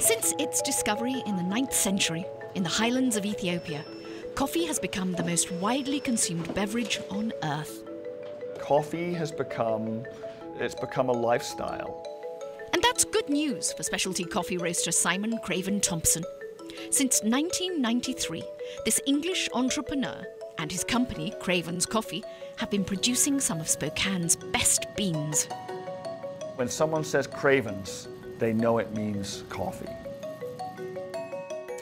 Since its discovery in the 9th century in the highlands of Ethiopia, coffee has become the most widely consumed beverage on Earth. Coffee has become a lifestyle. And that's good news for specialty coffee roaster Simon Craven-Thompson. Since 1993, this English entrepreneur and his company, Craven's Coffee, have been producing some of Spokane's best beans. When someone says Craven's, they know it means coffee.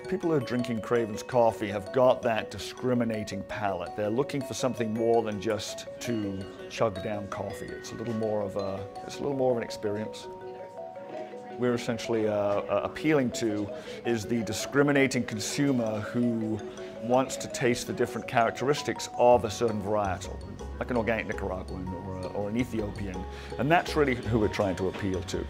People who are drinking Craven's coffee have got that discriminating palate. They're looking for something more than just to chug down coffee. It's a little more of an experience. We're essentially appealing to is the discriminating consumer who wants to taste the different characteristics of a certain varietal, like an organic Nicaraguan or an Ethiopian, and that's really who we're trying to appeal to.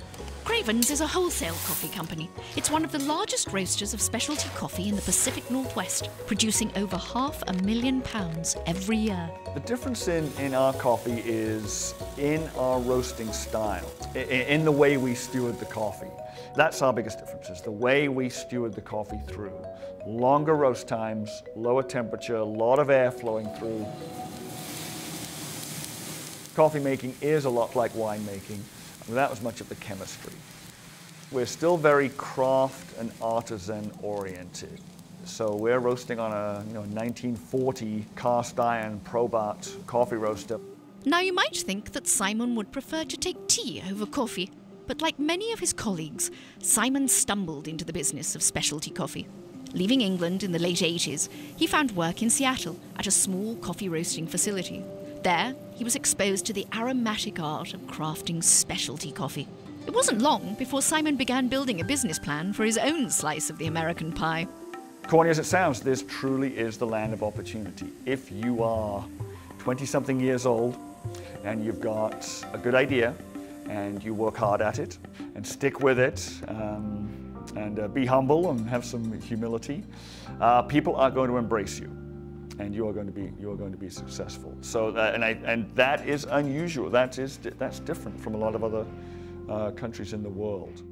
Craven's is a wholesale coffee company. It's one of the largest roasters of specialty coffee in the Pacific Northwest, producing over £500,000 every year. The difference in our coffee is in our roasting style, in the way we steward the coffee. That's our biggest difference, is the way we steward the coffee through. Longer roast times, lower temperature, a lot of air flowing through. Coffee making is a lot like wine making, without as much of the chemistry. We're still very craft and artisan oriented. So we're roasting on a 1940 cast iron Probart coffee roaster. Now you might think that Simon would prefer to take tea over coffee, but like many of his colleagues, Simon stumbled into the business of specialty coffee. Leaving England in the late 80s, he found work in Seattle at a small coffee roasting facility. There, he was exposed to the aromatic art of crafting specialty coffee. It wasn't long before Simon began building a business plan for his own slice of the American pie. Corny as it sounds, this truly is the land of opportunity. If you are 20-something years old and you've got a good idea and you work hard at it and stick with it and be humble and have some humility, people are going to embrace you. And you are going to be successful. So, and that is unusual. That's different from a lot of other countries in the world.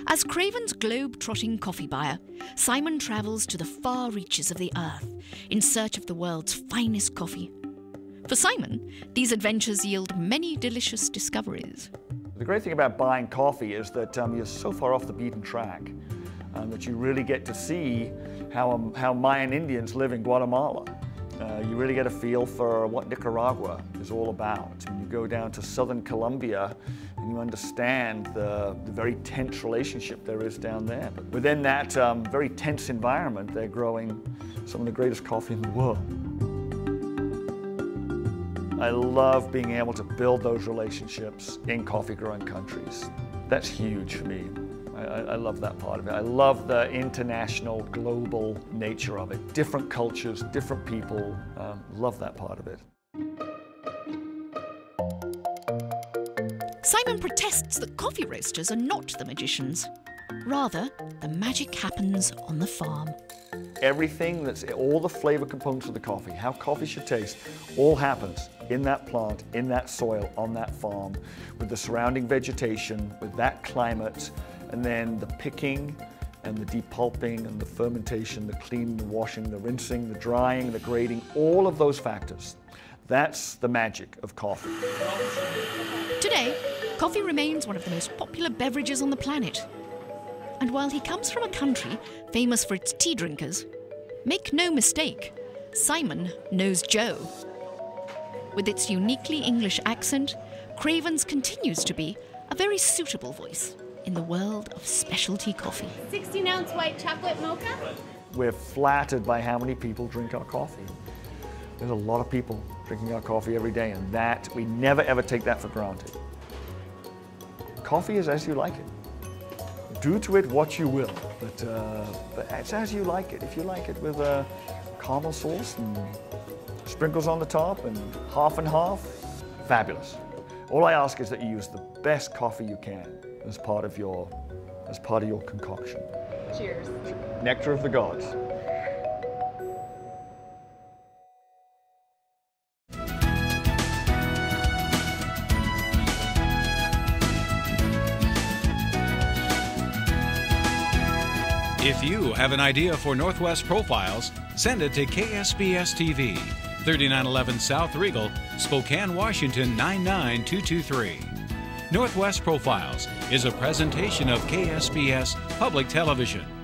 As Craven's globe-trotting coffee buyer, Simon travels to the far reaches of the earth in search of the world's finest coffee. For Simon, these adventures yield many delicious discoveries. The great thing about buying coffee is that you're so far off the beaten track that you really get to see how Mayan Indians live in Guatemala. You really get a feel for what Nicaragua is all about. When you go down to southern Colombia and you understand the very tense relationship there is down there. But within that very tense environment, they're growing some of the greatest coffee in the world. I love being able to build those relationships in coffee-growing countries. That's huge for me. I love that part of it. I love the international, global nature of it. Different cultures, different people. Love that part of it. Simon protests that coffee roasters are not the magicians. Rather, the magic happens on the farm. Everything all the flavor components of the coffee, how coffee should taste, all happens in that plant, in that soil, on that farm, with the surrounding vegetation, with that climate, and then the picking and the depulping and the fermentation, the cleaning, the washing, the rinsing, the drying, the grading, all of those factors. That's the magic of coffee. Today, coffee remains one of the most popular beverages on the planet. And while he comes from a country famous for its tea drinkers, make no mistake, Simon knows Joe. With its uniquely English accent, Craven's continues to be a very suitable voice in the world of specialty coffee. 16-ounce white chocolate mocha? We're flattered by how many people drink our coffee. There's a lot of people drinking our coffee every day, and that, we never ever take that for granted. Coffee is as you like it. Do to it what you will, but it's as you like it. If you like it with a caramel sauce and sprinkles on the top and half, fabulous. All I ask is that you use the best coffee you can as part of your concoction. Cheers. Nectar of the gods. If you have an idea for Northwest Profiles, send it to KSPS TV, 3911 South Regal, Spokane, Washington 99223. Northwest Profiles is a presentation of KSPS Public Television.